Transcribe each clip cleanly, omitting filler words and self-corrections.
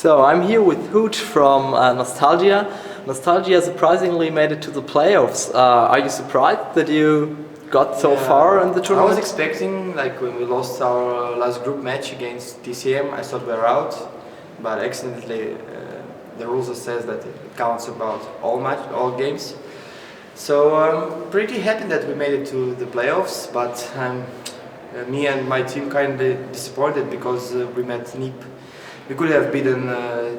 So I'm here with Hooch from Nostalgia. Nostalgia surprisingly made it to the playoffs. Are you surprised that you got so far in the tournament? I was expecting, like when we lost our last group match against TCM, I thought we were out, but accidentally the rules says that it counts about all games. So I'm pretty happy that we made it to the playoffs, but me and my team kind of disappointed because we met NIP. We could have beaten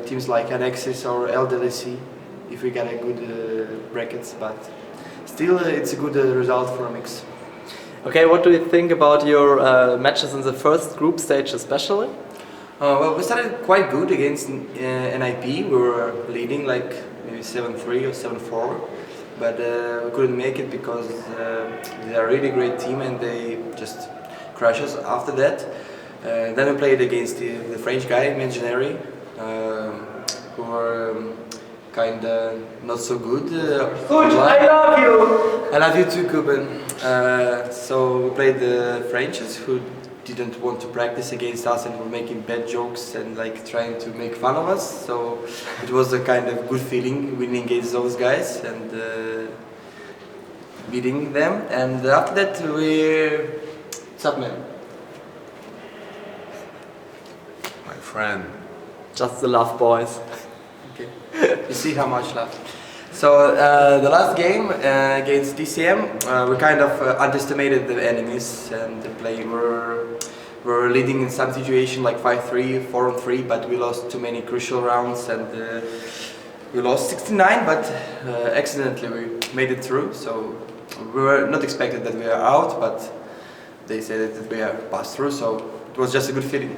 teams like Annexis or LDLC if we got a good brackets, but still it's a good result for a mix. Okay, what do you think about your matches in the first group stage especially? Well, we started quite good against NIP. We were leading like maybe 7-3 or 7-4, but we couldn't make it because they are a really great team and they just crushed us after that. Then we played against the French guy, Imaginary, who were kinda not so good. Hooch, I love you! I love you too, Kuben. So we played the Frenchies who didn't want to practice against us and were making bad jokes and like trying to make fun of us. So it was a kind of good feeling winning against those guys and beating them. And after that what's up, man? My friend. Just the love, boys. Okay. You see how much left. So the last game against DCM, we kind of underestimated the enemies and the play. We're leading in some situation like 5-3, 4-3, but we lost too many crucial rounds and we lost 69, but accidentally we made it through. So we were not expected that we are out, but they said that we are passed through, so it was just a good feeling.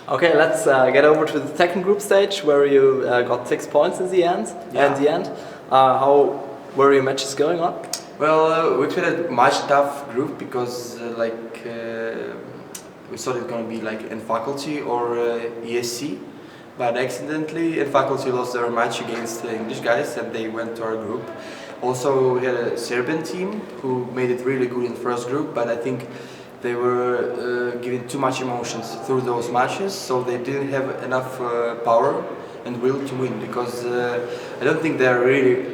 Okay, let's get over to the second group stage where you got 6 points in the end. Yeah. How were your matches going on? Well, we played a much tough group because we thought it was going to be like N Faculty or ESC, but accidentally N Faculty lost their match against the English guys and they went to our group. Also, we had a Serbian team who made it really good in the first group, but I think they were giving too much emotions through those matches, so they didn't have enough power and will to win, because I don't think they're really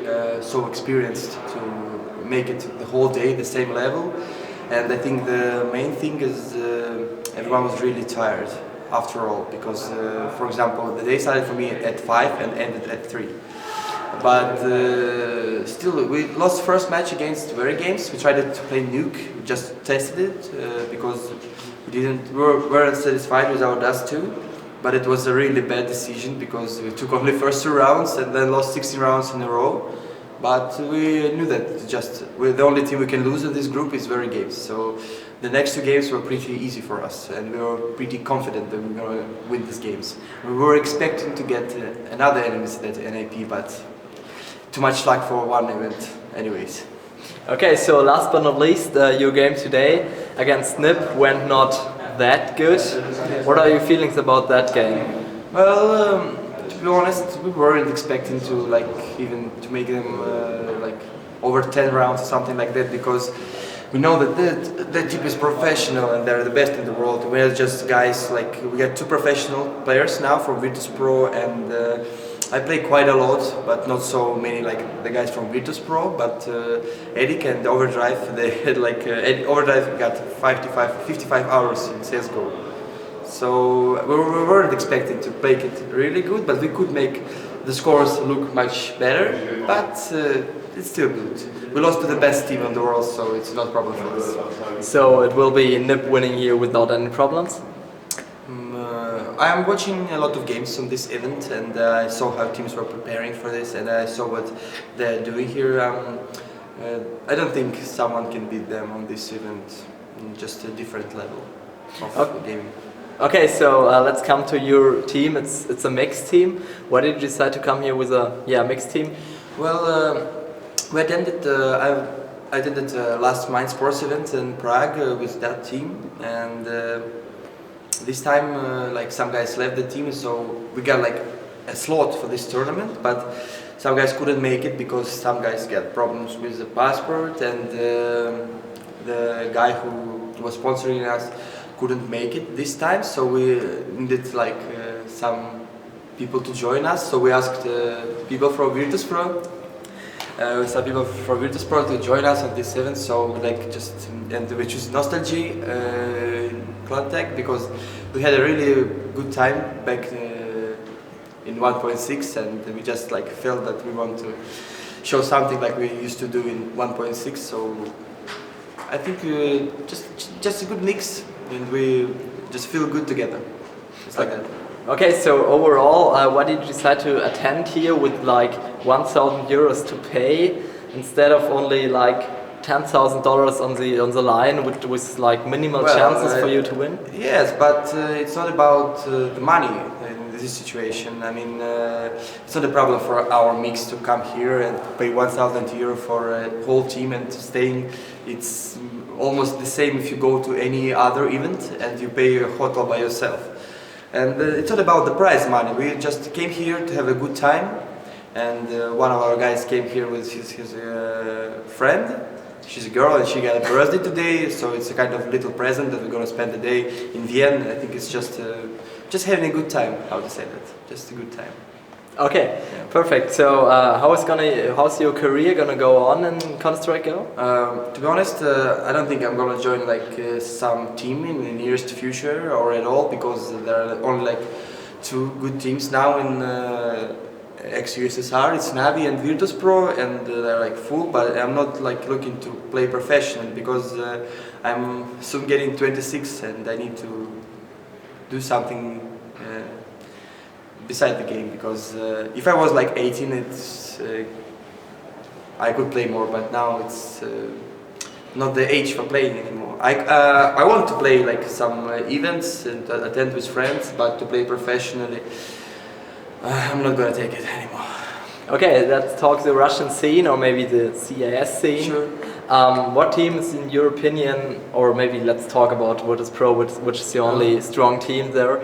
so experienced to make it the whole day the same level. And I think the main thing is everyone was really tired after all, because for example the day started for me at 5 and ended at 3. But still, we lost first match against Very Games. We tried to play Nuke, we just tested it because we weren't satisfied with our Dust 2. But it was a really bad decision because we took only first 2 rounds and then lost 16 rounds in a row. But we knew that the only team we can lose in this group is Very Games. So the next 2 games were pretty easy for us and we were pretty confident that we were going to win these games. We were expecting to get another enemies at NAP, but too much luck for one event anyways. Okay, so last but not least, your game today against NIP went not that good. What are your feelings about that game? Well, to be honest, we weren't expecting to even to make them over 10 rounds or something like that, because we know that the team is professional and they're the best in the world. We're just guys, we got 2 professional players now from Virtus Pro, and I play quite a lot, but not so many like the guys from Virtus Pro. But Eric and Overdrive, they had Overdrive got 55 hours in CSGO. So we weren't expecting to make it really good, but we could make the scores look much better. But it's still good. We lost to the best team in the world, so it's not a problem for us. So it will be NIP winning here without any problems? I am watching a lot of games on this event, and I saw how teams were preparing for this, and I saw what they're doing here. I don't think someone can beat them on this event in just a different level of gaming. Okay, so let's come to your team. It's a mixed team. Why did you decide to come here with a mixed team? Well, we attended I attended last Mind Sports event in Prague with that team, and this time some guys left the team, so we got a slot for this tournament, but some guys couldn't make it because some guys got problems with the passport, and the guy who was sponsoring us couldn't make it this time, so we needed some people to join us. So we asked people from Virtus Pro, some people from Virtus Pro to join us on this event. So like and we choose Nostalgy Clan Tech because we had a really good time back in 1.6, and we just like felt that we want to show something like we used to do in 1.6. So I think just a good mix, and we just feel good together. It's like that. Okay, so overall, why did you decide to attend here with like 1,000 euros to pay instead of only like $10,000 on the line with like minimal chances for you to win? Yes, but it's not about the money in this situation. I mean, it's not a problem for our mix to come here and pay 1,000 euro for a whole team and staying. It's almost the same if you go to any other event and you pay a hotel by yourself. And it's not about the prize money. We just came here to have a good time, and one of our guys came here with his friend. She's a girl and she got a birthday today, so it's a kind of little present that we're gonna spend the day in Vienna. I think it's just having a good time. How to say that? Just a good time. Okay, yeah. Perfect. So how's your career gonna go on in Counter-Strike Go? To be honest, I don't think I'm gonna join like some team in the nearest future or at all, because there are only like two good teams now in ex-USSR. It's Navi and Virtus Pro, and they're like full. But I'm not like looking to play professional because I'm soon getting 26 and I need to do something beside the game, because if I was like 18, I could play more, but now it's not the age for playing anymore. I want to play like some events and attend with friends, but to play professionally, I'm not gonna take it anymore. Okay, let's talk the Russian scene or maybe the CIS scene. Sure. What teams, in your opinion, or maybe let's talk about Virtus Pro, which is the only strong team there.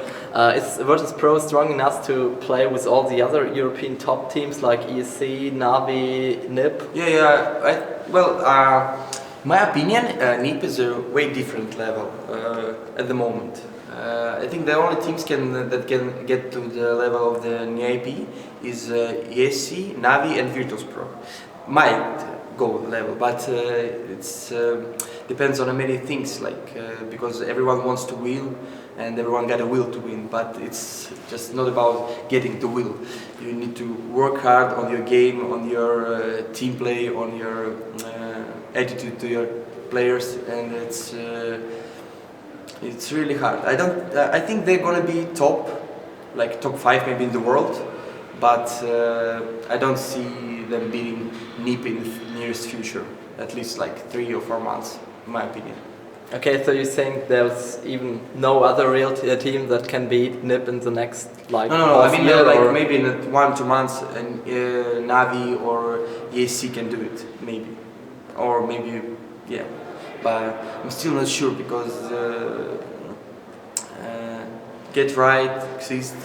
Is Virtus Pro strong enough to play with all the other European top teams like ESC, Navi, NIP? My opinion, NIP is a way different level at the moment. I think the only teams that can get to the level of the NIP is ESC, Navi and Virtus Pro. Might go level, but it's depends on many things, like because everyone wants to win and everyone got a will to win, but it's just not about getting the will. You need to work hard on your game, on your team play, on your attitude to your players, and it's really hard. I think they're gonna be top 5 maybe in the world, but I don't see them beating NIP in the nearest future, at least like 3 or 4 months, in my opinion. Okay, so you think there's even no other real team that can beat NIP in the next No. I mean, like maybe in 1-2 months, and Navi or ESC can do it, maybe, or maybe yeah. But I'm still not sure, because Get Right exists.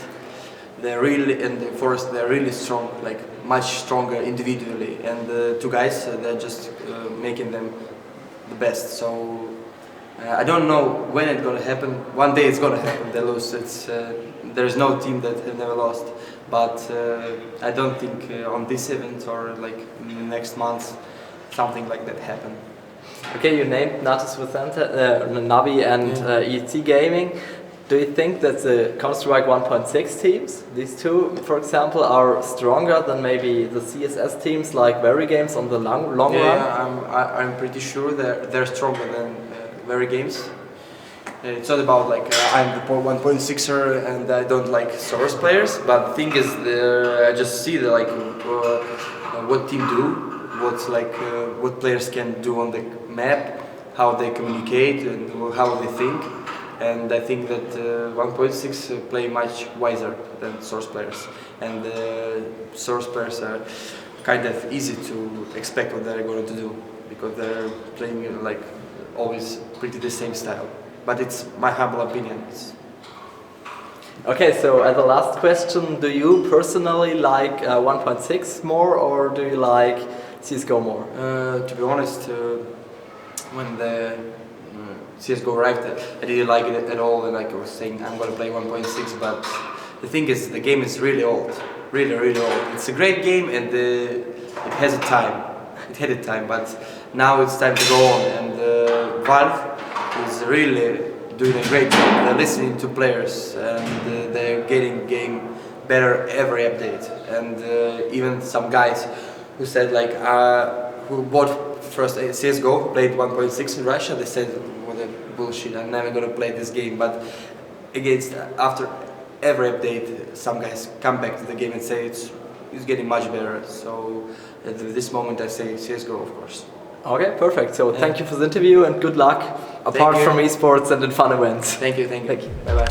They're really, and the Forest, they're really strong, like much stronger individually, and the two guys, they're just making them the best. So I don't know when it's gonna happen. One day it's gonna happen. They lose. There's no team that have never lost. But I don't think on this event or like in the next months something like that happen. Okay, you named Natus Vicente, Navi and EC Gaming. Do you think that the Counter-Strike 1.6 teams, these two, for example, are stronger than maybe the CSS teams like Very Games on the long run? Yeah, I'm pretty sure they're stronger than Very Games. It's not about like I'm the 1.6er and I don't like Source players, but the thing is, I just see what team do, what players can do on the map, how they communicate and how they think. And I think that 1.6 play much wiser than Source players, and Source players are kind of easy to expect what they're going to do, because they're playing like always pretty the same style. But it's my humble opinion. Okay, so as a last question, do you personally like 1.6 more, or do you like CSGO more? To be honest, when the CSGO arrived, I didn't like it at all, and like I was saying, I'm gonna play 1.6, but the thing is, the game is really old, really old. It's a great game, and it has a time. It had a time, but now it's time to go on. And Valve is really doing a great job. They're listening to players, and they're getting game better every update. And even some guys who said like who bought first CS:GO, played 1.6 in Russia, they said, what a bullshit, I'm never gonna play this game. But after every update, some guys come back to the game and say it's getting much better. So at this moment I say CS:GO, of course. Okay, perfect. So thank you for the interview and good luck apart from esports and in fun events. Thank you. Thank you. Bye bye.